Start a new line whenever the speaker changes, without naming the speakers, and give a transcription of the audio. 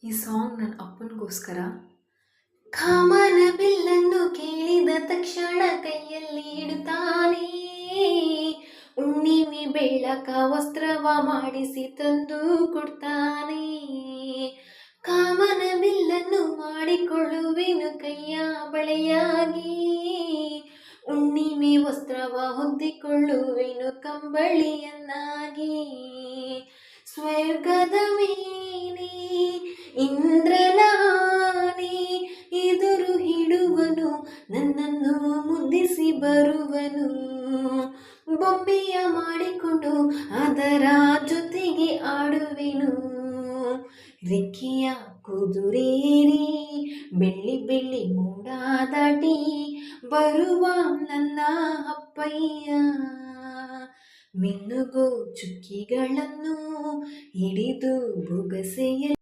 ಈ ಸಾಂಗ್ ನನ್ನ ಅಪ್ಪನಿಗೋಸ್ಕರ. ಕಾಮನ ಬಿಲ್ಲನ್ನು ಕೇಳಿದ ತಕ್ಷಣ ಕೈಯಲ್ಲಿ ಇಡುತ್ತಾನೆ, ಹುಣ್ಣಿಮೆ ಬೆಳಕ ವಸ್ತ್ರವ ಮಾಡಿಸಿ ತಂದು ಕೊಡ್ತಾನೆ. ಕಾಮನ ಬಿಲ್ಲನ್ನು ಮಾಡಿಕೊಳ್ಳುವೆನು ಕೈಯ ಬಳೆಯಾಗಿ, ಹುಣ್ಣಿಮೆ ವಸ್ತ್ರವ ಹೊದ್ದಿಕೊಳ್ಳುವೆನು ಕಂಬಳಿಯನ್ನಾಗಿ. ಸ್ವರ್ಗದ ಮೇಲೆ ಇಂದ್ರನ ಆನೆ ಎದುರು ಹಿಡುವನು, ನನ್ನನ್ನು ಮುದ್ದಿಸಿ ಬರುವನು. ಬೊಂಬೆಯ ಮಾಡಿಕೊಂಡು ಅದರ ಜೊತೆಗೆ ಆಡುವೆನು, ರೆಕ್ಕೆಯ ಕುದುರೇರಿ ಬೆಳ್ಳಿ ಬೆಳ್ಳಿ ಮೋಡ ದಾಟಿ ಬರುವ ನನ್ನ ಅಪ್ಪಯ್ಯ. ಮಿನುಗೋ ಚುಕ್ಕಿಗಳನ್ನು ಹಿಡಿದು ಬೊಗಸೆಯ